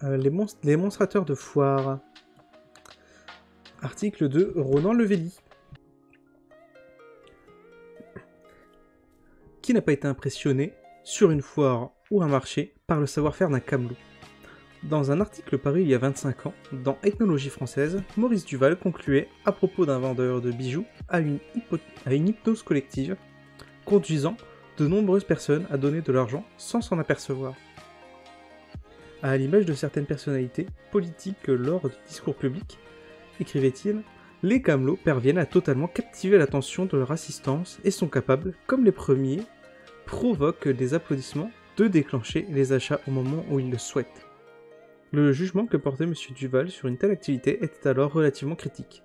Les démonstrateurs de foire. Article 2, Ronan Levelli. Qui n'a pas été impressionné, sur une foire ou un marché, par le savoir-faire d'un camelot? Dans un article paru il y a 25 ans, dans Ethnologie française, Maurice Duval concluait à propos d'un vendeur de bijoux à une hypnose collective, conduisant de nombreuses personnes à donner de l'argent sans s'en apercevoir. À l'image de certaines personnalités politiques lors de discours publics, écrivait-il, les camelots parviennent à totalement captiver l'attention de leur assistance et sont capables, comme les premiers, provoquent des applaudissements, de déclencher les achats au moment où ils le souhaitent. Le jugement que portait M. Duval sur une telle activité était alors relativement critique.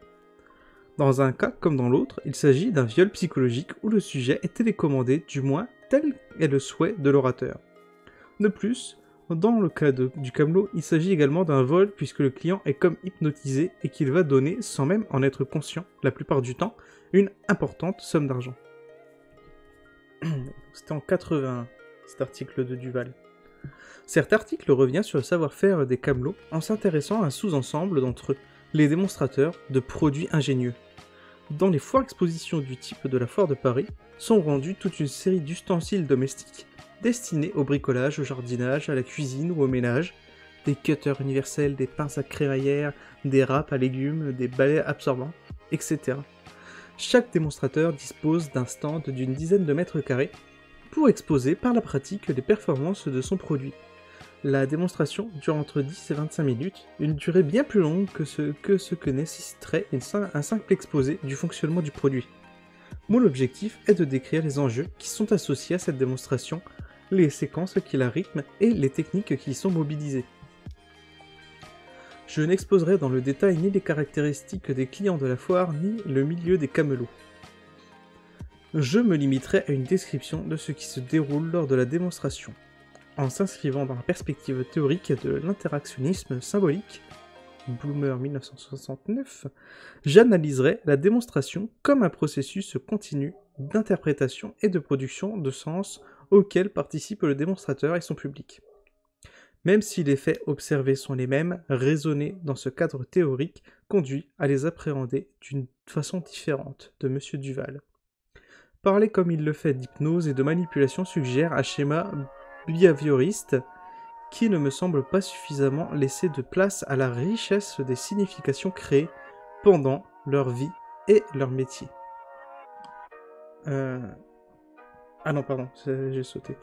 Dans un cas comme dans l'autre, il s'agit d'un viol psychologique où le sujet est télécommandé, du moins tel est le souhait de l'orateur. De plus, dans le cas du camelot, il s'agit également d'un vol puisque le client est comme hypnotisé et qu'il va donner, sans même en être conscient, la plupart du temps, une importante somme d'argent. C'était en 81, cet article de Duval. Cet article revient sur le savoir-faire des camelots en s'intéressant à un sous-ensemble d'entre eux, les démonstrateurs de produits ingénieux. Dans les foires expositions du type de la foire de Paris, sont vendus toute une série d'ustensiles domestiques destinés au bricolage, au jardinage, à la cuisine ou au ménage, des cutters universels, des pinces à crémaillère, des râpes à légumes, des balais absorbants, etc. Chaque démonstrateur dispose d'un stand d'une dizaine de mètres carrés pour exposer par la pratique les performances de son produit. La démonstration dure entre 10 et 25 minutes, une durée bien plus longue que ce que nécessiterait un simple exposé du fonctionnement du produit. Mon objectif est de décrire les enjeux qui sont associés à cette démonstration, les séquences qui la rythment et les techniques qui y sont mobilisées. Je n'exposerai dans le détail ni les caractéristiques des clients de la foire, ni le milieu des camelots. Je me limiterai à une description de ce qui se déroule lors de la démonstration. En s'inscrivant dans la perspective théorique de l'interactionnisme symbolique, Bloomer 1969, j'analyserai la démonstration comme un processus continu d'interprétation et de production de sens auquel participe le démonstrateur et son public. Même si les faits observés sont les mêmes, raisonner dans ce cadre théorique conduit à les appréhender d'une façon différente, de M. Duval. Parler comme il le fait d'hypnose et de manipulation suggère un schéma behavioriste qui ne me semble pas suffisamment laisser de place à la richesse des significations créées pendant leur vie et leur métier. Ah non, pardon, j'ai sauté.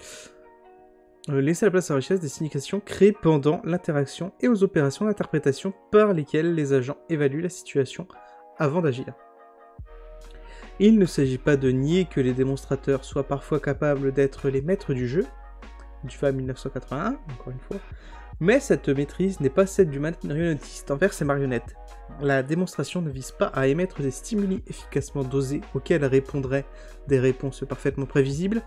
Laisser la place à la richesse des significations créées pendant l'interaction et aux opérations d'interprétation par lesquelles les agents évaluent la situation avant d'agir. Il ne s'agit pas de nier que les démonstrateurs soient parfois capables d'être les maîtres du jeu, Duval 1981, encore une fois, mais cette maîtrise n'est pas celle du marionnettiste envers ses marionnettes. La démonstration ne vise pas à émettre des stimuli efficacement dosés auxquels répondraient des réponses parfaitement prévisibles,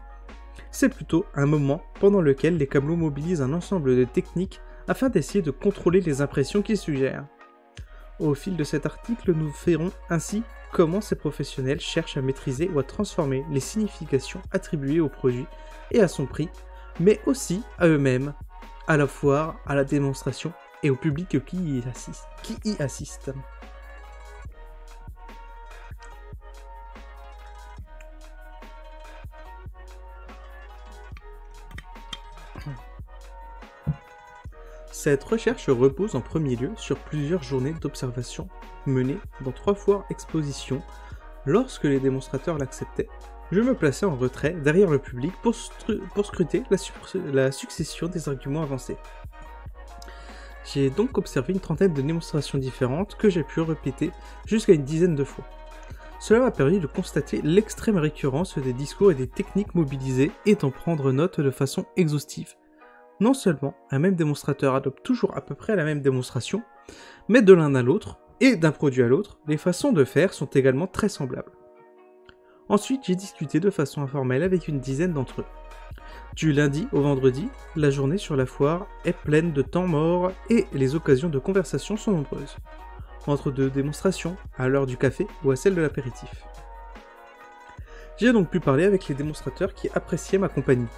c'est plutôt un moment pendant lequel les camelots mobilisent un ensemble de techniques afin d'essayer de contrôler les impressions qu'ils suggèrent. Au fil de cet article, nous verrons ainsi comment ces professionnels cherchent à maîtriser ou à transformer les significations attribuées au produit et à son prix, mais aussi à eux-mêmes, à la foire, à la démonstration et au public qui y assiste. Cette recherche repose en premier lieu sur plusieurs journées d'observation menées dans 3 foires expositions. Lorsque les démonstrateurs l'acceptaient, je me plaçais en retrait derrière le public pour scruter la succession des arguments avancés. J'ai donc observé une trentaine de démonstrations différentes que j'ai pu répéter jusqu'à une dizaine de fois. Cela m'a permis de constater l'extrême récurrence des discours et des techniques mobilisées et d'en prendre note de façon exhaustive. Non seulement un même démonstrateur adopte toujours à peu près la même démonstration, mais de l'un à l'autre, et d'un produit à l'autre, les façons de faire sont également très semblables. Ensuite, j'ai discuté de façon informelle avec une dizaine d'entre eux. Du lundi au vendredi, la journée sur la foire est pleine de temps morts et les occasions de conversation sont nombreuses. Entre 2 démonstrations, à l'heure du café ou à celle de l'apéritif. J'ai donc pu parler avec les démonstrateurs qui appréciaient ma compagnie.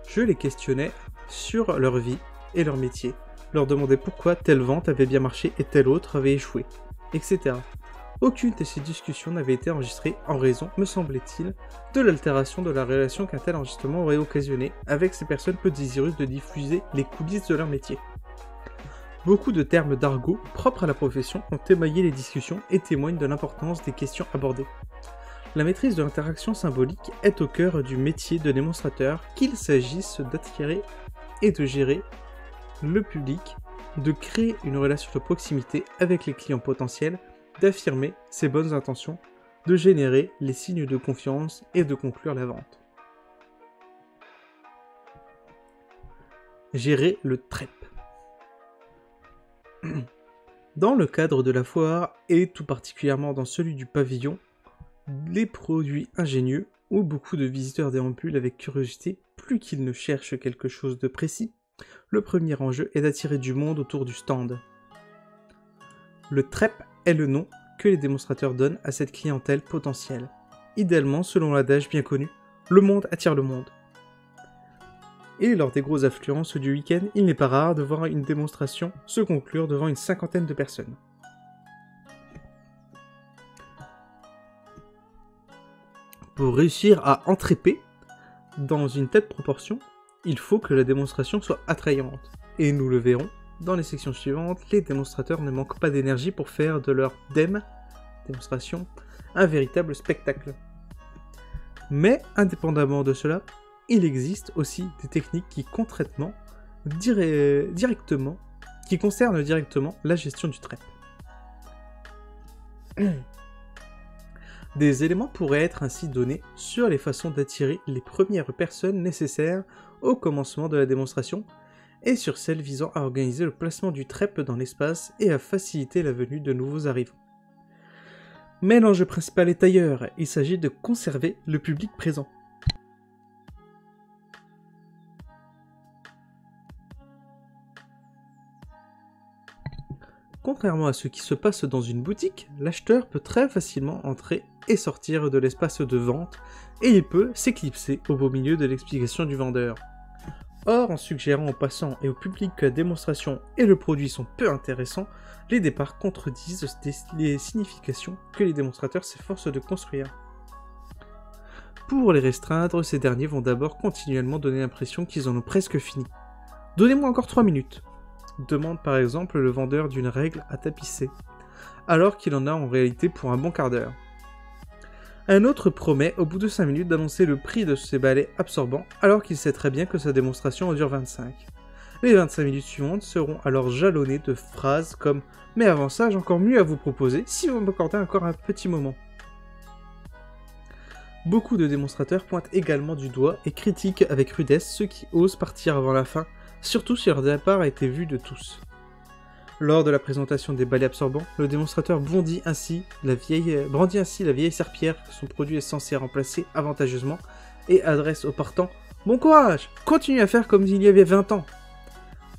Je les questionnais sur leur vie et leur métier, leur demander pourquoi telle vente avait bien marché et telle autre avait échoué, etc. Aucune de ces discussions n'avait été enregistrée en raison, me semblait-il, de l'altération de la relation qu'un tel enregistrement aurait occasionné avec ces personnes peu désireuses de diffuser les coulisses de leur métier. Beaucoup de termes d'argot propres à la profession ont émaillé les discussions et témoignent de l'importance des questions abordées. La maîtrise de l'interaction symbolique est au cœur du métier de démonstrateur, qu'il s'agisse d'attirer et de gérer le public, de créer une relation de proximité avec les clients potentiels, d'affirmer ses bonnes intentions, de générer les signes de confiance et de conclure la vente. Gérer le TREP. Dans le cadre de la foire, et tout particulièrement dans celui du pavillon, les produits ingénieux où beaucoup de visiteurs déambulent avec curiosité, plus qu'ils ne cherchent quelque chose de précis, le premier enjeu est d'attirer du monde autour du stand. Le TREP est le nom que les démonstrateurs donnent à cette clientèle potentielle. Idéalement, selon l'adage bien connu, le monde attire le monde. Et lors des grosses affluences du week-end, il n'est pas rare de voir une démonstration se conclure devant une 50aine de personnes. Pour réussir à entréper dans une telle proportion, il faut que la démonstration soit attrayante. Et nous le verrons, dans les sections suivantes, les démonstrateurs ne manquent pas d'énergie pour faire de leur démonstration un véritable spectacle. Mais indépendamment de cela, il existe aussi des techniques qui concernent directement la gestion du TREP. Des éléments pourraient être ainsi donnés sur les façons d'attirer les premières personnes nécessaires au commencement de la démonstration et sur celles visant à organiser le placement du TREP dans l'espace et à faciliter la venue de nouveaux arrivants. Mais l'enjeu principal est ailleurs, il s'agit de conserver le public présent. Contrairement à ce qui se passe dans une boutique, l'acheteur peut très facilement entrer et sortir de l'espace de vente, et il peut s'éclipser au beau milieu de l'explication du vendeur. Or, en suggérant aux passants et au public que la démonstration et le produit sont peu intéressants, les départs contredisent les significations que les démonstrateurs s'efforcent de construire. Pour les restreindre, ces derniers vont d'abord continuellement donner l'impression qu'ils en ont presque fini. « Donnez-moi encore 3 minutes !» demande par exemple le vendeur d'une règle à tapisser, alors qu'il en a en réalité pour un bon quart d'heure. Un autre promet au bout de 5 minutes d'annoncer le prix de ses balais absorbants, alors qu'il sait très bien que sa démonstration en dure 25. Les 25 minutes suivantes seront alors jalonnées de phrases comme « Mais avant ça, j'ai encore mieux à vous proposer, si vous m'accordez encore un petit moment ». Beaucoup de démonstrateurs pointent également du doigt et critiquent avec rudesse ceux qui osent partir avant la fin, surtout si leur départ a été vu de tous. Lors de la présentation des balais absorbants, le démonstrateur brandit ainsi la vieille serpillière que son produit est censé remplacer avantageusement et adresse aux partants « Bon courage, continuez à faire comme il y avait 20 ans !»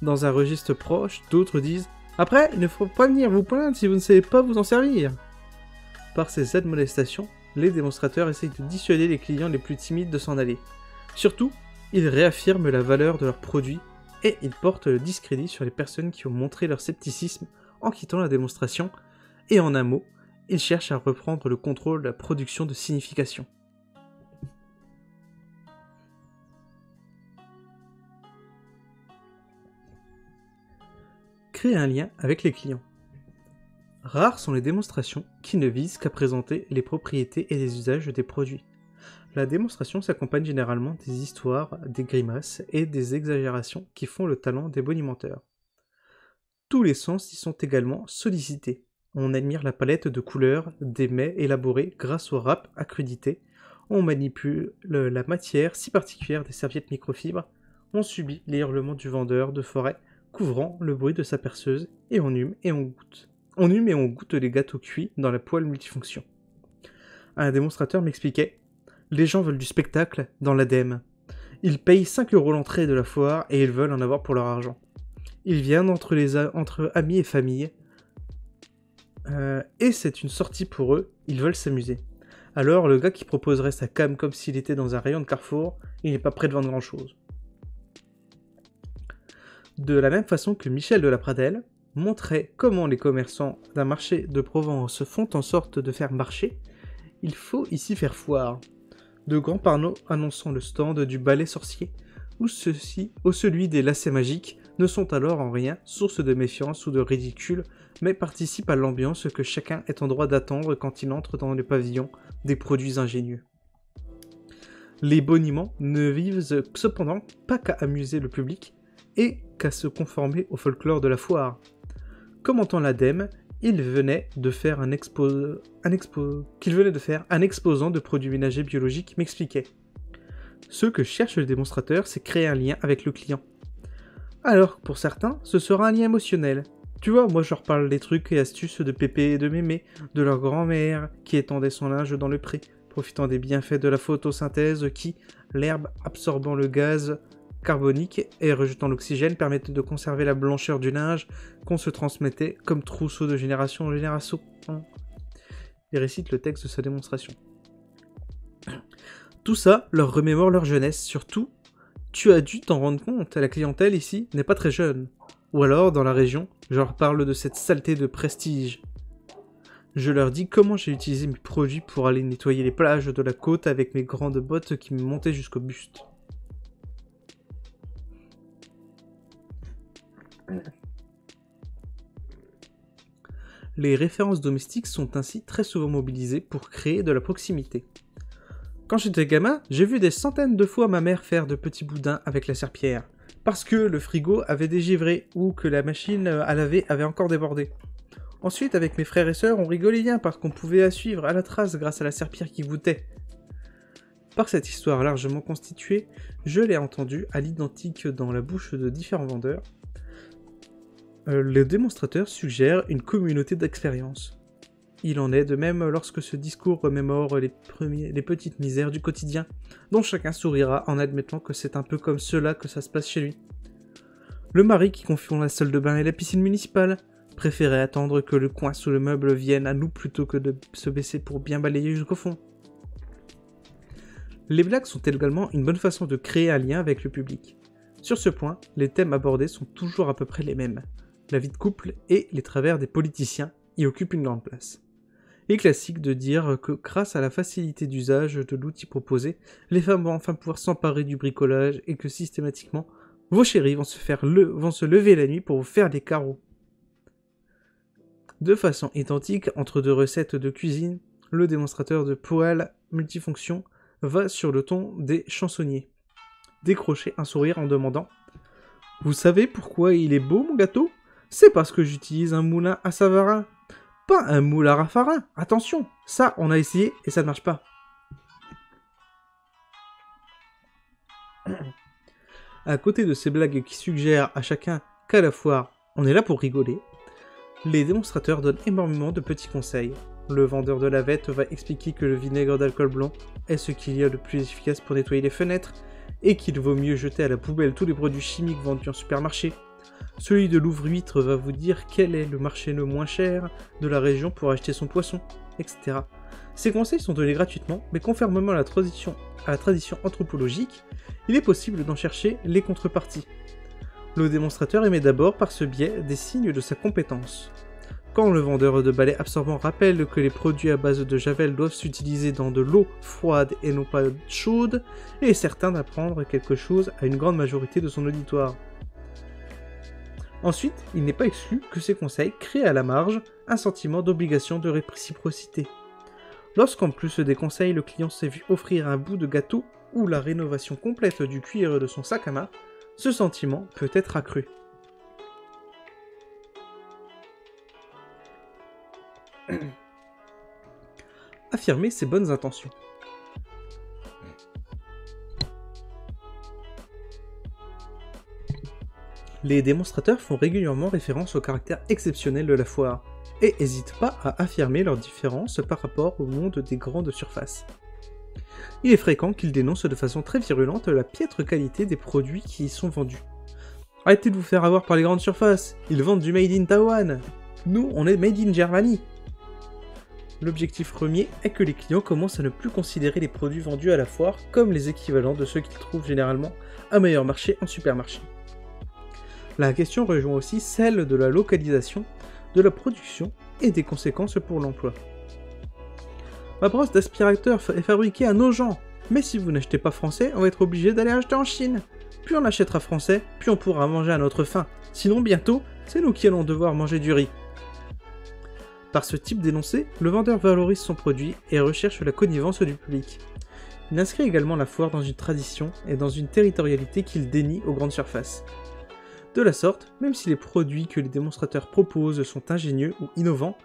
Dans un registre proche, d'autres disent « Après, il ne faut pas venir vous plaindre si vous ne savez pas vous en servir !» Par ces admonestations, les démonstrateurs essayent de dissuader les clients les plus timides de s'en aller. Surtout, ils réaffirment la valeur de leurs produits et ils portent le discrédit sur les personnes qui ont montré leur scepticisme en quittant la démonstration, et en un mot, ils cherchent à reprendre le contrôle de la production de signification. Créer un lien avec les clients. Rares sont les démonstrations qui ne visent qu'à présenter les propriétés et les usages des produits. La démonstration s'accompagne généralement des histoires, des grimaces et des exagérations qui font le talent des bonimenteurs. Tous les sens y sont également sollicités. On admire la palette de couleurs des mets élaborés grâce au râpe à crudité, on manipule la matière si particulière des serviettes microfibres, on subit les hurlements du vendeur de forêt couvrant le bruit de sa perceuse et on hume et on goûte. On hume et on goûte les gâteaux cuits dans la poêle multifonction. Un démonstrateur m'expliquait: les gens veulent du spectacle dans l'ADEME. Ils payent 5 € l'entrée de la foire et ils veulent en avoir pour leur argent. Ils viennent entre amis et famille. Et c'est une sortie pour eux, ils veulent s'amuser. Alors le gars qui proposerait sa cam comme s'il était dans un rayon de Carrefour, il n'est pas prêt de vendre grand chose. De la même façon que Michel de la Pradelle montrait comment les commerçants d'un marché de Provence font en sorte de faire marché, il faut ici faire foire. De grands panneaux annonçant le stand du balai sorcier, ou celui des lacets magiques, ne sont alors en rien source de méfiance ou de ridicule, mais participent à l'ambiance que chacun est en droit d'attendre quand il entre dans le pavillon des produits ingénieux. Les boniments ne vivent cependant pas qu'à amuser le public, et qu'à se conformer au folklore de la foire. Commentant l'ADEME, qu'il venait de faire un exposant de produits ménagers biologiques m'expliquait. Ce que cherche le démonstrateur, c'est créer un lien avec le client. Alors que pour certains, ce sera un lien émotionnel. Tu vois, moi je leur parle des trucs et astuces de Pépé et de Mémé, de leur grand-mère qui étendait son linge dans le pré, profitant des bienfaits de la photosynthèse qui, l'herbe absorbant le gaz carbonique et rejetant l'oxygène, permettait de conserver la blancheur du linge qu'on se transmettait comme trousseau de génération en génération. Il récite le texte de sa démonstration. Tout ça leur remémore leur jeunesse, surtout, tu as dû t'en rendre compte, la clientèle ici n'est pas très jeune. Ou alors, dans la région, je leur parle de cette saleté de prestige. Je leur dis comment j'ai utilisé mes produits pour aller nettoyer les plages de la côte avec mes grandes bottes qui me montaient jusqu'au buste. Les références domestiques sont ainsi très souvent mobilisées pour créer de la proximité. Quand j'étais gamin, j'ai vu des centaines de fois ma mère faire de petits boudins avec la serpillière, parce que le frigo avait dégivré ou que la machine à laver avait encore débordé. Ensuite, avec mes frères et sœurs, on rigolait bien parce qu'on pouvait la suivre à la trace grâce à la serpillière qui goûtait. Par cette histoire largement constituée, je l'ai entendue à l'identique dans la bouche de différents vendeurs. Le démonstrateur suggère une communauté d'expérience. Il en est de même lorsque ce discours remémore les petites misères du quotidien, dont chacun sourira en admettant que c'est un peu comme cela que ça se passe chez lui. Le mari qui confond la salle de bain et la piscine municipale préférait attendre que le coin sous le meuble vienne à nous plutôt que de se baisser pour bien balayer jusqu'au fond. Les blagues sont également une bonne façon de créer un lien avec le public. Sur ce point, les thèmes abordés sont toujours à peu près les mêmes. La vie de couple et les travers des politiciens y occupent une grande place. Il est classique de dire que grâce à la facilité d'usage de l'outil proposé, les femmes vont enfin pouvoir s'emparer du bricolage et que systématiquement, vos chéris vont se lever la nuit pour vous faire des carreaux. De façon identique, entre deux recettes de cuisine, le démonstrateur de poêle multifonction va sur le ton des chansonniers. Décrocher un sourire en demandant « Vous savez pourquoi il est beau mon gâteau ? C'est parce que j'utilise un moulin à Savarin. Pas un moule à Raffarin. Attention, ça on a essayé et ça ne marche pas. » À côté de ces blagues qui suggèrent à chacun qu'à la foire, on est là pour rigoler, les démonstrateurs donnent énormément de petits conseils. Le vendeur de lavette va expliquer que le vinaigre d'alcool blanc est ce qu'il y a de plus efficace pour nettoyer les fenêtres et qu'il vaut mieux jeter à la poubelle tous les produits chimiques vendus en supermarché. Celui de l'ouvre-huître va vous dire quel est le marché le moins cher de la région pour acheter son poisson, etc. Ces conseils sont donnés gratuitement, mais conformément à la tradition anthropologique, il est possible d'en chercher les contreparties. Le démonstrateur émet d'abord par ce biais des signes de sa compétence. Quand le vendeur de balais absorbant rappelle que les produits à base de javel doivent s'utiliser dans de l'eau froide et non pas chaude, il est certain d'apprendre quelque chose à une grande majorité de son auditoire. Ensuite, il n'est pas exclu que ces conseils créent à la marge un sentiment d'obligation de réciprocité. Lorsqu'en plus des conseils, le client s'est vu offrir un bout de gâteau ou la rénovation complète du cuir de son sac à main, ce sentiment peut être accru. Affirmer ses bonnes intentions. Les démonstrateurs font régulièrement référence au caractère exceptionnel de la foire, et n'hésitent pas à affirmer leurs différences par rapport au monde des grandes surfaces. Il est fréquent qu'ils dénoncent de façon très virulente la piètre qualité des produits qui y sont vendus. Arrêtez de vous faire avoir par les grandes surfaces, ils vendent du Made in Taiwan. Nous, on est Made in Germany. L'objectif premier est que les clients commencent à ne plus considérer les produits vendus à la foire comme les équivalents de ceux qu'ils trouvent généralement à meilleur marché en supermarché. La question rejoint aussi celle de la localisation, de la production et des conséquences pour l'emploi. Ma brosse d'aspirateur est fabriquée à Nogent, mais si vous n'achetez pas français, on va être obligé d'aller acheter en Chine. Plus on achètera français, plus on pourra manger à notre faim. Sinon bientôt, c'est nous qui allons devoir manger du riz. Par ce type d'énoncé, le vendeur valorise son produit et recherche la connivence du public. Il inscrit également la foire dans une tradition et dans une territorialité qu'il dénie aux grandes surfaces. De la sorte, même si les produits que les démonstrateurs proposent sont ingénieux ou innovants,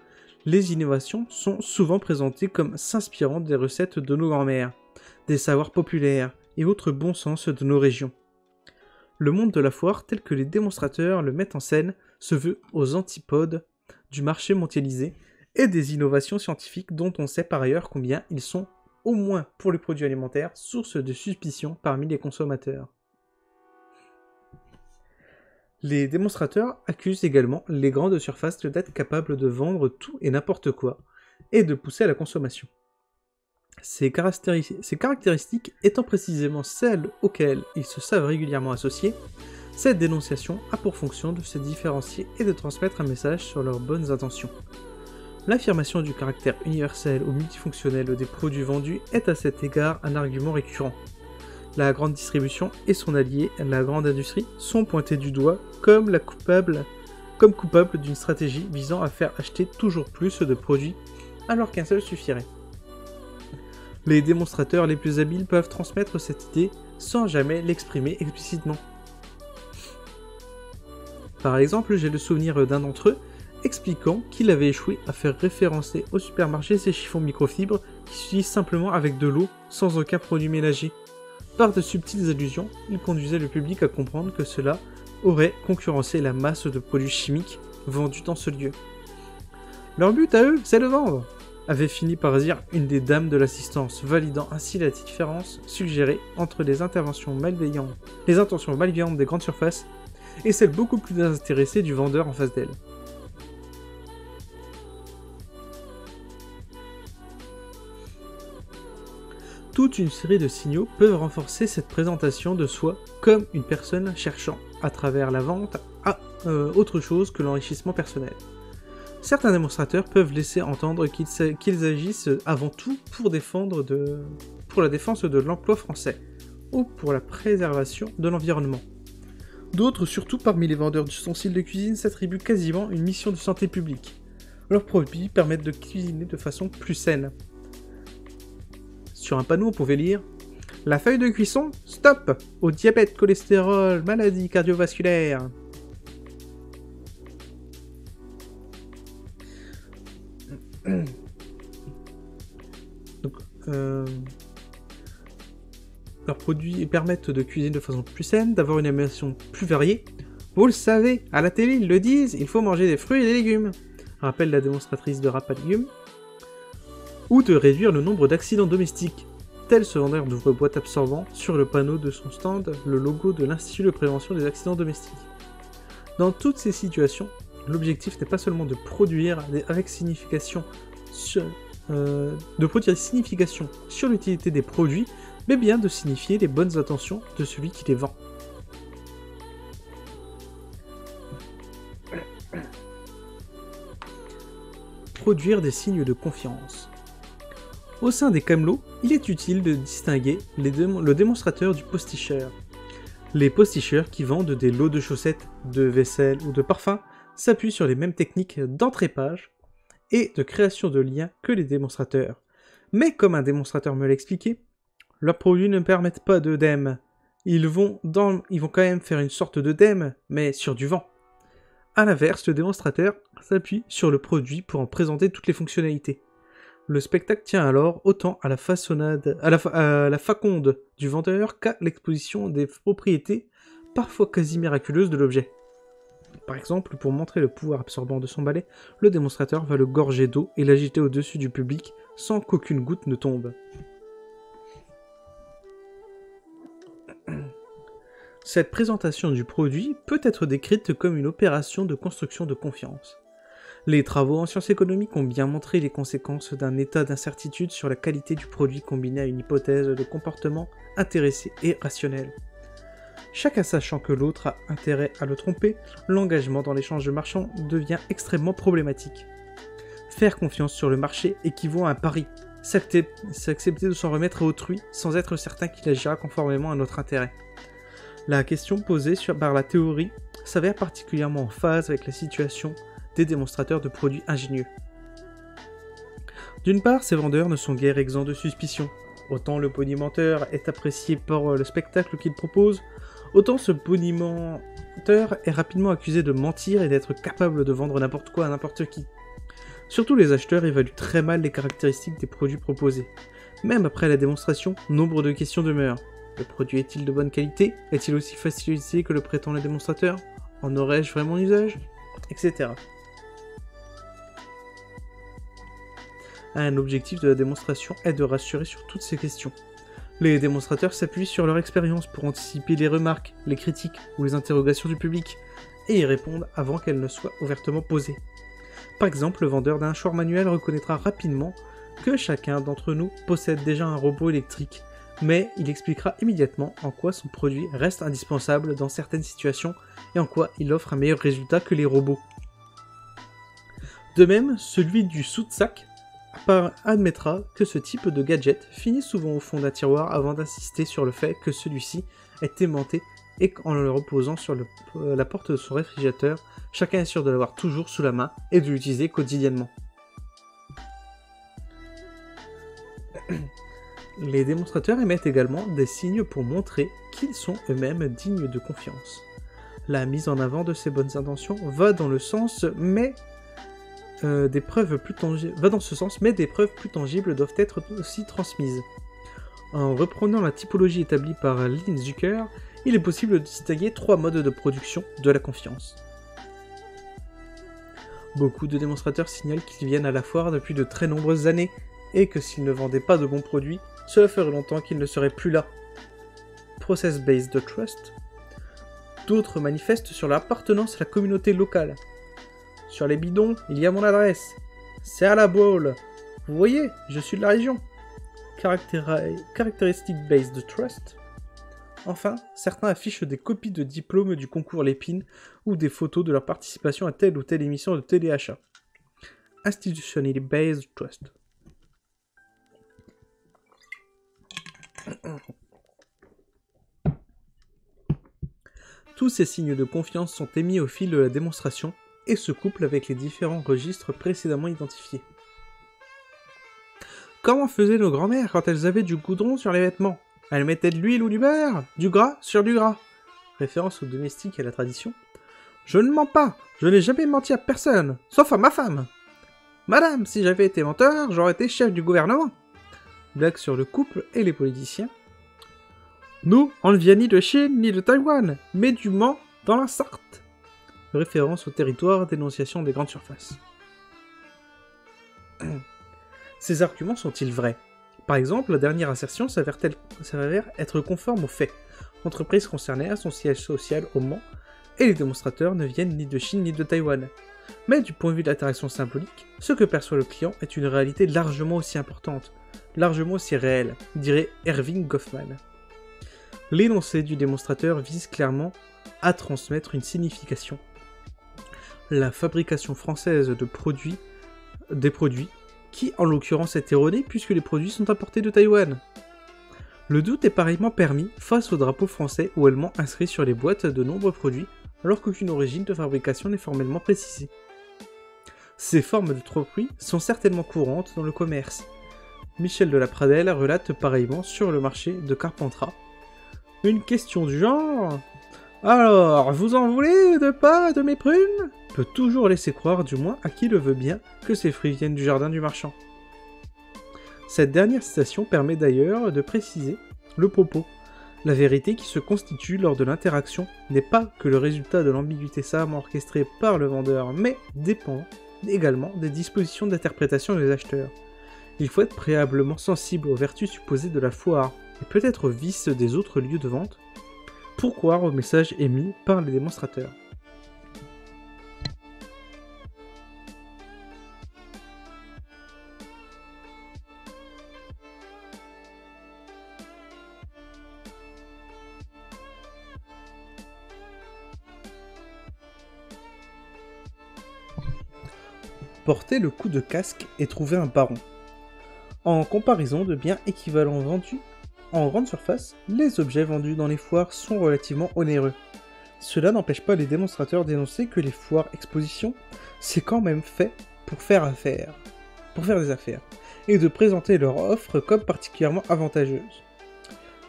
les innovations sont souvent présentées comme s'inspirant des recettes de nos grands-mères, des savoirs populaires et autres bons sens de nos régions. Le monde de la foire, tel que les démonstrateurs le mettent en scène, se veut aux antipodes du marché mondialisé et des innovations scientifiques dont on sait par ailleurs combien ils sont, au moins pour les produits alimentaires, source de suspicion parmi les consommateurs. Les démonstrateurs accusent également les grandes surfaces d'être capables de vendre tout et n'importe quoi, et de pousser à la consommation. Ces caractéristiques étant précisément celles auxquelles ils se savent régulièrement associer, cette dénonciation a pour fonction de se différencier et de transmettre un message sur leurs bonnes intentions. L'affirmation du caractère universel ou multifonctionnel des produits vendus est à cet égard un argument récurrent. La grande distribution et son allié, la grande industrie, sont pointés du doigt comme coupables d'une stratégie visant à faire acheter toujours plus de produits alors qu'un seul suffirait. Les démonstrateurs les plus habiles peuvent transmettre cette idée sans jamais l'exprimer explicitement. Par exemple, j'ai le souvenir d'un d'entre eux expliquant qu'il avait échoué à faire référencer au supermarché ses chiffons microfibres qui s'utilisent simplement avec de l'eau sans aucun produit ménager. Par de subtiles allusions, il conduisait le public à comprendre que cela aurait concurrencé la masse de produits chimiques vendus dans ce lieu. Leur but à eux, c'est de vendre, avait fini par dire une des dames de l'assistance, validant ainsi la différence suggérée entre les intentions malveillantes des grandes surfaces et celles beaucoup plus désintéressées du vendeur en face d'elle. Toute une série de signaux peuvent renforcer cette présentation de soi comme une personne cherchant, à travers la vente, à autre chose que l'enrichissement personnel. Certains démonstrateurs peuvent laisser entendre qu'ils agissent avant tout pour la défense de l'emploi français, ou pour la préservation de l'environnement. D'autres, surtout parmi les vendeurs d'ustensiles de cuisine, s'attribuent quasiment une mission de santé publique. Leurs produits permettent de cuisiner de façon plus saine. Sur un panneau, on pouvait lire « La feuille de cuisson, stop au diabète, cholestérol, maladie cardiovasculaire ». Donc, leurs produits permettent de cuisiner de façon plus saine, d'avoir une alimentation plus variée. Vous le savez, à la télé ils le disent, il faut manger des fruits et des légumes, rappelle la démonstratrice de Rapa Légumes. Ou de réduire le nombre d'accidents domestiques. Tel ce vendeur d'ouvre-boîte absorbant sur le panneau de son stand le logo de l'Institut de prévention des accidents domestiques. Dans toutes ces situations, l'objectif n'est pas seulement de produire avec signification sur l'utilité des produits, mais bien de signifier les bonnes intentions de celui qui les vend. Produire des signes de confiance. Au sein des camelots, il est utile de distinguer le démonstrateur du posticheur. Les posticheurs qui vendent des lots de chaussettes, de vaisselle ou de parfums s'appuient sur les mêmes techniques d'entrépage et de création de liens que les démonstrateurs. Mais comme un démonstrateur me l'a expliqué, leurs produits ne permettent pas d'œdème. Ils vont quand même faire une sorte d'œdème, mais sur du vent. A l'inverse, le démonstrateur s'appuie sur le produit pour en présenter toutes les fonctionnalités. Le spectacle tient alors autant à la faconde du vendeur qu'à l'exposition des propriétés parfois quasi miraculeuses de l'objet. Par exemple, pour montrer le pouvoir absorbant de son balai, le démonstrateur va le gorger d'eau et l'agiter au-dessus du public sans qu'aucune goutte ne tombe. Cette présentation du produit peut être décrite comme une opération de construction de confiance. Les travaux en sciences économiques ont bien montré les conséquences d'un état d'incertitude sur la qualité du produit combiné à une hypothèse de comportement intéressé et rationnel. Chacun sachant que l'autre a intérêt à le tromper, l'engagement dans l'échange de marchands devient extrêmement problématique. Faire confiance sur le marché équivaut à un pari. S'accepter de s'en remettre à autrui sans être certain qu'il agira conformément à notre intérêt. La question posée par la théorie s'avère particulièrement en phase avec la situation des démonstrateurs de produits ingénieux. D'une part, ces vendeurs ne sont guère exempts de suspicion. Autant le bonimenteur est apprécié pour le spectacle qu'il propose, autant ce bonimenteur est rapidement accusé de mentir et d'être capable de vendre n'importe quoi à n'importe qui. Surtout les acheteurs évaluent très mal les caractéristiques des produits proposés. Même après la démonstration, nombre de questions demeurent. Le produit est-il de bonne qualité? Est-il aussi facile à utiliser que le prétend le démonstrateur? En aurais-je vraiment usage? Etc. Un objectif de la démonstration est de rassurer sur toutes ces questions. Les démonstrateurs s'appuient sur leur expérience pour anticiper les remarques, les critiques ou les interrogations du public, et y répondre avant qu'elles ne soient ouvertement posées. Par exemple, le vendeur d'un hachoir manuel reconnaîtra rapidement que chacun d'entre nous possède déjà un robot électrique, mais il expliquera immédiatement en quoi son produit reste indispensable dans certaines situations et en quoi il offre un meilleur résultat que les robots. De même, celui du sous-de-sac admettra que ce type de gadget finit souvent au fond d'un tiroir avant d'insister sur le fait que celui-ci est aimanté et qu'en le reposant sur la porte de son réfrigérateur, chacun est sûr de l'avoir toujours sous la main et de l'utiliser quotidiennement. Les démonstrateurs émettent également des signes pour montrer qu'ils sont eux-mêmes dignes de confiance. La mise en avant de ces bonnes intentions va dans le sens, mais des preuves plus tangibles doivent être aussi transmises. En reprenant la typologie établie par Lynn Zucker, il est possible de distinguer 3 modes de production de la confiance. Beaucoup de démonstrateurs signalent qu'ils viennent à la foire depuis de très nombreuses années, et que s'ils ne vendaient pas de bons produits, cela ferait longtemps qu'ils ne seraient plus là. Process-based trust. D'autres manifestent sur leur appartenance à la communauté locale. Sur les bidons, il y a mon adresse. C'est à la boule. Vous voyez, je suis de la région. Characteristic based trust. Enfin, certains affichent des copies de diplômes du concours Lépine ou des photos de leur participation à telle ou telle émission de téléachat. Institutionally based trust. Tous ces signes de confiance sont émis au fil de la démonstration et se couplent avec les différents registres précédemment identifiés. Comment faisaient nos grands-mères quand elles avaient du goudron sur les vêtements? Elles mettaient de l'huile ou du beurre, du gras sur du gras. Référence au domestique et à la tradition. Je ne mens pas, je n'ai jamais menti à personne, sauf à ma femme. Madame, si j'avais été menteur, j'aurais été chef du gouvernement. Blague sur le couple et les politiciens. Nous, on ne vient ni de Chine ni de Taïwan, mais du Mans dans la Sarthe. Référence au territoire d'énonciation des grandes surfaces. Ces arguments sont-ils vrais? Par exemple, la dernière assertion s'avère être conforme aux faits. L'entreprise concernée a son siège social au Mans, et les démonstrateurs ne viennent ni de Chine ni de Taïwan. Mais du point de vue de l'interaction symbolique, ce que perçoit le client est une réalité largement aussi importante, largement aussi réelle, dirait Erving Goffman. L'énoncé du démonstrateur vise clairement à transmettre une signification. La fabrication française des produits, qui en l'occurrence est erronée puisque les produits sont importés de Taïwan. Le doute est pareillement permis face au drapeau français ou allemand inscrit sur les boîtes de nombreux produits alors qu'aucune origine de fabrication n'est formellement précisée. Ces formes de tromperie sont certainement courantes dans le commerce. Michel de la Pradelle relate pareillement sur le marché de Carpentras. Une question du genre « Alors, vous en voulez de pas de mes prunes ?» peut toujours laisser croire, du moins à qui le veut bien, que ces fruits viennent du jardin du marchand. Cette dernière citation permet d'ailleurs de préciser le propos. La vérité qui se constitue lors de l'interaction n'est pas que le résultat de l'ambiguïté savamment orchestrée par le vendeur, mais dépend également des dispositions d'interprétation des acheteurs. Il faut être préalablement sensible aux vertus supposées de la foire, et peut-être aux vices des autres lieux de vente, pour croire aux messages émis par les démonstrateurs. porter le coup de casque et trouver un baron. En comparaison de biens équivalents vendus en grande surface, les objets vendus dans les foires sont relativement onéreux. Cela n'empêche pas les démonstrateurs d'énoncer que les foires expositions, c'est quand même fait pour faire des affaires, et de présenter leur offre comme particulièrement avantageuse.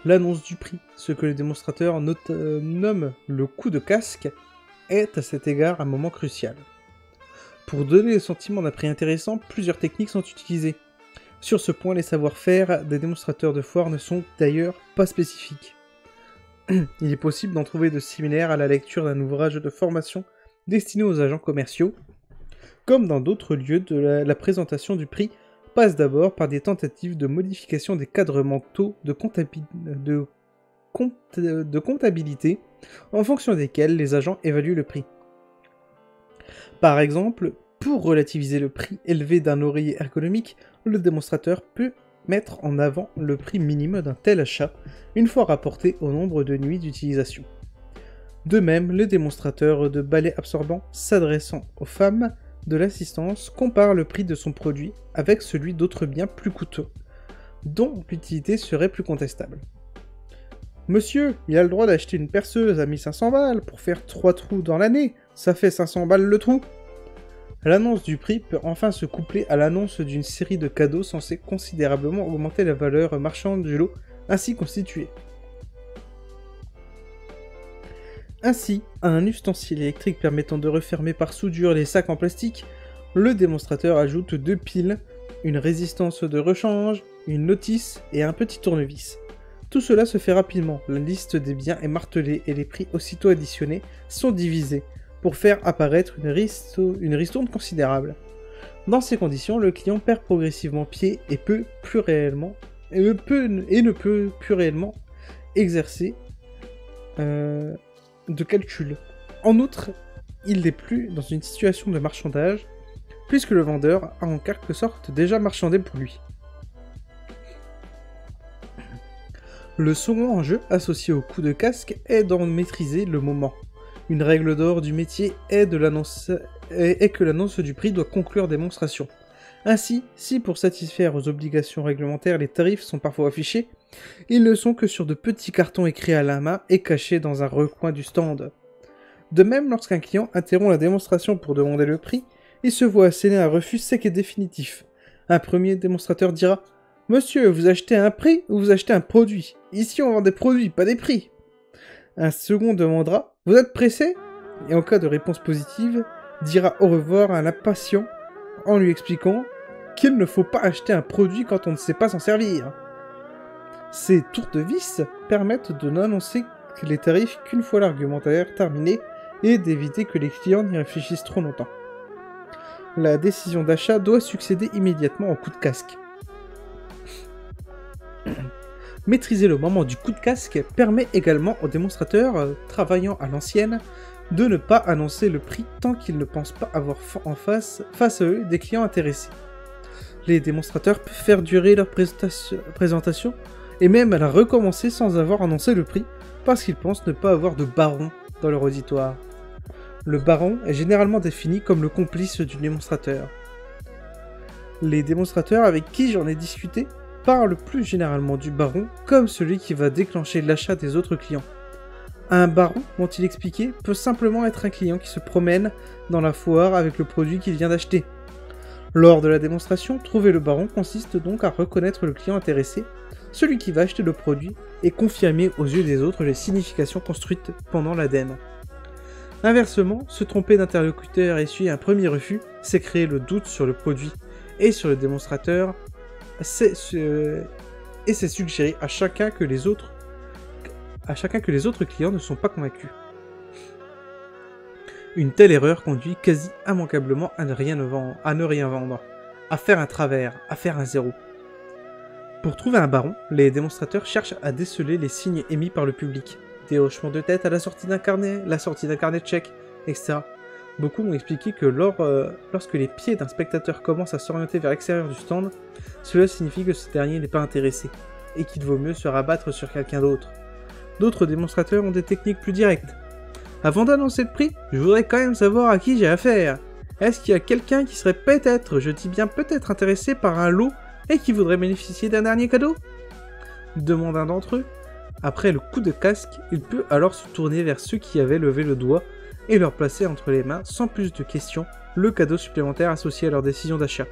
L'annonce du prix, ce que les démonstrateurs nomment le coup de casque, est à cet égard un moment crucial. Pour donner le sentiment d'un prix intéressant, plusieurs techniques sont utilisées. Sur ce point, les savoir-faire des démonstrateurs de foire ne sont d'ailleurs pas spécifiques. Il est possible d'en trouver de similaires à la lecture d'un ouvrage de formation destiné aux agents commerciaux. Comme dans d'autres lieux, la présentation du prix passe d'abord par des tentatives de modification des cadres mentaux de comptabilité en fonction desquels les agents évaluent le prix. Par exemple, pour relativiser le prix élevé d'un oreiller ergonomique, le démonstrateur peut mettre en avant le prix minime d'un tel achat, une fois rapporté au nombre de nuits d'utilisation. De même, le démonstrateur de balai absorbant s'adressant aux femmes de l'assistance compare le prix de son produit avec celui d'autres biens plus coûteux, dont l'utilité serait plus contestable. Monsieur, il a le droit d'acheter une perceuse à 1500 balles pour faire 3 trous dans l'année, ça fait 500 balles le trou. L'annonce du prix peut enfin se coupler à l'annonce d'une série de cadeaux censés considérablement augmenter la valeur marchande du lot ainsi constitué. Ainsi, à un ustensile électrique permettant de refermer par soudure les sacs en plastique, le démonstrateur ajoute 2 piles, une résistance de rechange, une notice et un petit tournevis. Tout cela se fait rapidement, la liste des biens est martelée et les prix aussitôt additionnés sont divisés pour faire apparaître une ristourne considérable. Dans ces conditions, le client perd progressivement pied et ne peut plus réellement exercer de calcul. En outre, il n'est plus dans une situation de marchandage, puisque le vendeur a en quelque sorte déjà marchandé pour lui. Le second enjeu associé au coup de casque est d'en maîtriser le moment. Une règle d'or du métier est que l'annonce du prix doit conclure démonstration. Ainsi, si pour satisfaire aux obligations réglementaires les tarifs sont parfois affichés, ils ne sont que sur de petits cartons écrits à la main et cachés dans un recoin du stand. De même, lorsqu'un client interrompt la démonstration pour demander le prix, il se voit asséner un refus sec et définitif. Un premier démonstrateur dira « Monsieur, vous achetez un prix ou vous achetez un produit? Ici on vend des produits, pas des prix !» Un second demandera « Vous êtes pressé ?» et en cas de réponse positive, dira au revoir à l'impatient en lui expliquant qu'il ne faut pas acheter un produit quand on ne sait pas s'en servir. Ces tours de vis permettent de n'annoncer les tarifs qu'une fois l'argumentaire terminé et d'éviter que les clients n'y réfléchissent trop longtemps. La décision d'achat doit succéder immédiatement au coup de casque. Maîtriser le moment du coup de casque permet également aux démonstrateurs travaillant à l'ancienne de ne pas annoncer le prix tant qu'ils ne pensent pas avoir en face à eux des clients intéressés. Les démonstrateurs peuvent faire durer leur présentation et même la recommencer sans avoir annoncé le prix parce qu'ils pensent ne pas avoir de baron dans leur auditoire. Le baron est généralement défini comme le complice du démonstrateur. Les démonstrateurs avec qui j'en ai discuté parlent plus généralement du baron comme celui qui va déclencher l'achat des autres clients. Un baron, m'ont-ils expliqué, peut simplement être un client qui se promène dans la foire avec le produit qu'il vient d'acheter. Lors de la démonstration, trouver le baron consiste donc à reconnaître le client intéressé, celui qui va acheter le produit, et confirmer aux yeux des autres les significations construites pendant l'ADN. Inversement, se tromper d'interlocuteur et essuyer un premier refus, c'est créer le doute sur le produit et sur le démonstrateur, et c'est suggérer à chacun que les autres clients ne sont pas convaincus. Une telle erreur conduit quasi immanquablement à ne rien vendre, à faire un travers, à faire un zéro. Pour trouver un baron, les démonstrateurs cherchent à déceler les signes émis par le public. Des hochements de tête à la sortie d'un carnet de chèques, etc. Beaucoup m'ont expliqué que lorsque les pieds d'un spectateur commencent à s'orienter vers l'extérieur du stand, cela signifie que ce dernier n'est pas intéressé, et qu'il vaut mieux se rabattre sur quelqu'un d'autre. D'autres démonstrateurs ont des techniques plus directes. Avant d'annoncer le prix, je voudrais quand même savoir à qui j'ai affaire. Est-ce qu'il y a quelqu'un qui serait peut-être, je dis bien peut-être intéressé par un lot et qui voudrait bénéficier d'un dernier cadeau ? Demande un d'entre eux. Après le coup de casque, il peut alors se tourner vers ceux qui avaient levé le doigt et leur placer entre les mains, sans plus de questions, le cadeau supplémentaire associé à leur décision d'achat.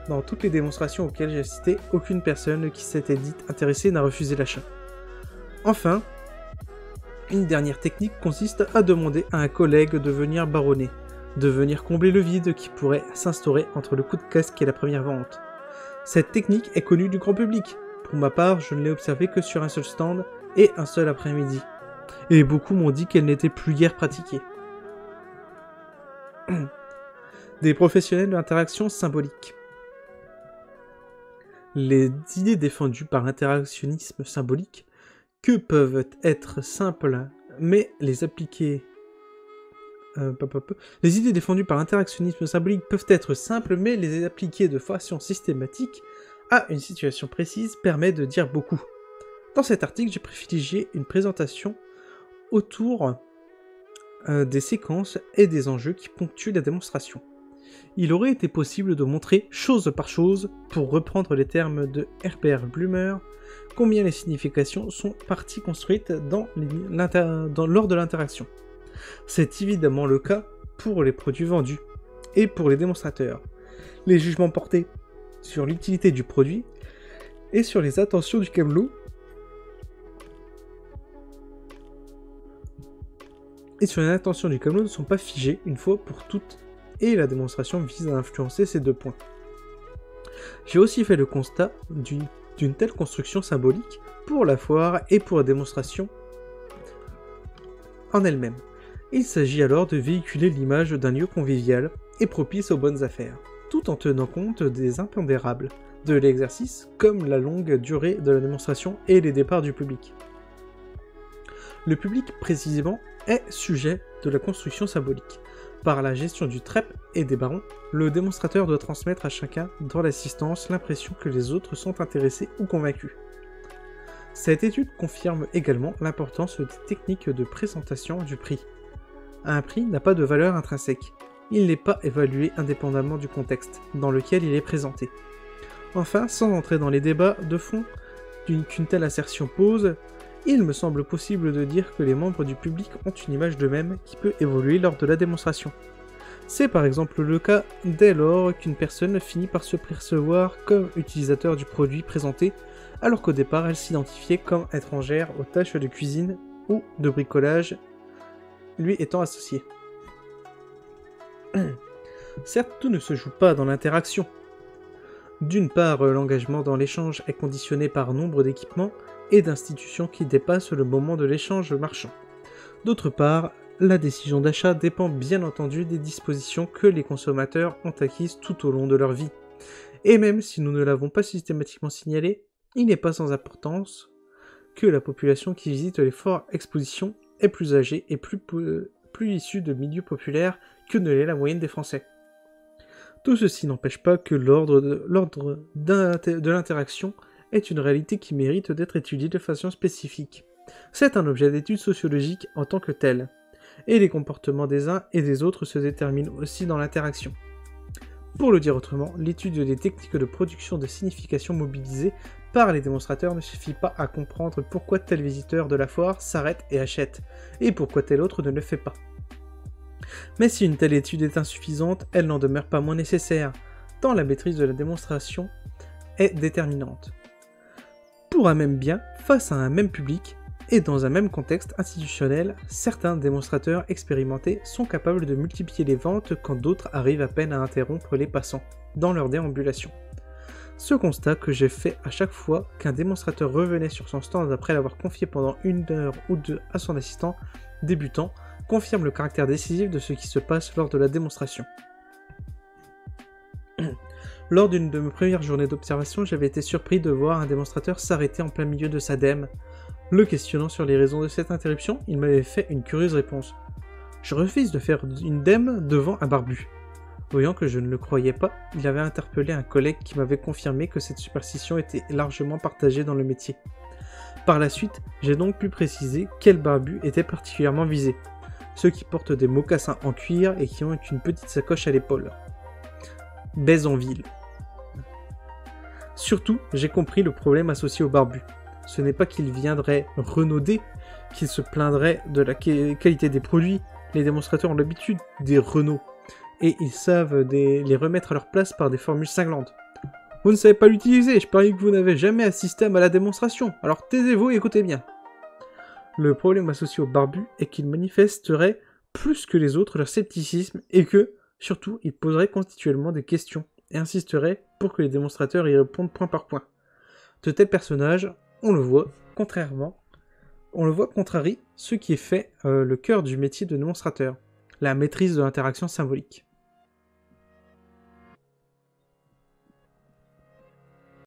Dans toutes les démonstrations auxquelles j'ai assisté, aucune personne qui s'était dite intéressée n'a refusé l'achat. Enfin, une dernière technique consiste à demander à un collègue de venir baronner, de venir combler le vide qui pourrait s'instaurer entre le coup de casque et la première vente. Cette technique est connue du grand public. Pour ma part, je ne l'ai observée que sur un seul stand et un seul après-midi. Et beaucoup m'ont dit qu'elle n'était plus guère pratiquée. Des professionnels de l'interaction symbolique. Les idées défendues par l'interactionnisme symbolique que peuvent être simples, mais les appliquer... Les idées défendues par l'interactionnisme symbolique peuvent être simples, mais les appliquer de façon systématique à une situation précise permet de dire beaucoup. Dans cet article, j'ai privilégié une présentation autour des séquences et des enjeux qui ponctuent la démonstration. Il aurait été possible de montrer chose par chose, pour reprendre les termes de Herbert Blumer, combien les significations sont parties construites lors de l'interaction. C'est évidemment le cas pour les produits vendus et pour les démonstrateurs. Les jugements portés sur l'utilité du produit et sur les intentions du camelot ne sont pas figés une fois pour toutes et la démonstration vise à influencer ces deux points. J'ai aussi fait le constat d'une telle construction symbolique pour la foire et pour la démonstration en elle-même. Il s'agit alors de véhiculer l'image d'un lieu convivial et propice aux bonnes affaires, tout en tenant compte des impondérables de l'exercice, comme la longue durée de la démonstration et les départs du public. Le public, précisément, est sujet de la construction symbolique. Par la gestion du trep et des barons, le démonstrateur doit transmettre à chacun dans l'assistance l'impression que les autres sont intéressés ou convaincus. Cette étude confirme également l'importance des techniques de présentation du prix. Un prix n'a pas de valeur intrinsèque. Il n'est pas évalué indépendamment du contexte dans lequel il est présenté. Enfin, sans entrer dans les débats de fond qu'une telle assertion pose, il me semble possible de dire que les membres du public ont une image d'eux-mêmes qui peut évoluer lors de la démonstration. C'est par exemple le cas dès lors qu'une personne finit par se percevoir comme utilisateur du produit présenté, alors qu'au départ elle s'identifiait comme étrangère aux tâches de cuisine ou de bricolage, lui étant associé. Certes, tout ne se joue pas dans l'interaction. D'une part, l'engagement dans l'échange est conditionné par nombre d'équipements et d'institutions qui dépassent le moment de l'échange marchand. D'autre part, la décision d'achat dépend bien entendu des dispositions que les consommateurs ont acquises tout au long de leur vie. Et même si nous ne l'avons pas systématiquement signalé, il n'est pas sans importance que la population qui visite les fortes expositions est plus âgée et plus issue de milieux populaires que ne l'est la moyenne des Français. Tout ceci n'empêche pas que l'ordre de l'interaction est une réalité qui mérite d'être étudiée de façon spécifique. C'est un objet d'étude sociologique en tant que tel, et les comportements des uns et des autres se déterminent aussi dans l'interaction. Pour le dire autrement, l'étude des techniques de production de signification mobilisées par les démonstrateurs ne suffit pas à comprendre pourquoi tel visiteur de la foire s'arrête et achète, et pourquoi tel autre ne le fait pas. Mais si une telle étude est insuffisante, elle n'en demeure pas moins nécessaire, tant la maîtrise de la démonstration est déterminante. Pour un même bien, face à un même public, et dans un même contexte institutionnel, certains démonstrateurs expérimentés sont capables de multiplier les ventes quand d'autres arrivent à peine à interrompre les passants dans leur déambulation. Ce constat que j'ai fait à chaque fois qu'un démonstrateur revenait sur son stand après l'avoir confié pendant 1 heure ou 2 à son assistant débutant confirme le caractère décisif de ce qui se passe lors de la démonstration. Lors d'une de mes premières journées d'observation, j'avais été surpris de voir un démonstrateur s'arrêter en plein milieu de sa dème. Le questionnant sur les raisons de cette interruption, il m'avait fait une curieuse réponse. « Je refuse de faire une dème devant un barbu. » Voyant que je ne le croyais pas, il avait interpellé un collègue qui m'avait confirmé que cette superstition était largement partagée dans le métier. Par la suite, j'ai donc pu préciser quel barbu était particulièrement visé. ceux qui portent des mocassins en cuir et qui ont une petite sacoche à l'épaule. Baise en ville. Surtout, j'ai compris le problème associé aux barbus. Ce n'est pas qu'ils viendraient renauder, qu'ils se plaindraient de la qualité des produits. Les démonstrateurs ont l'habitude des renauds, et ils savent les remettre à leur place par des formules cinglantes. Vous ne savez pas l'utiliser, je parie que vous n'avez jamais assisté à la démonstration, alors taisez-vous et écoutez bien. Le problème associé aux barbus est qu'ils manifesteraient plus que les autres leur scepticisme et que, surtout, ils poseraient constituellement des questions et insisteraient pour que les démonstrateurs y répondent point par point. De tels personnages, on le voit, contrarie ce qui est fait le cœur du métier de démonstrateur, la maîtrise de l'interaction symbolique.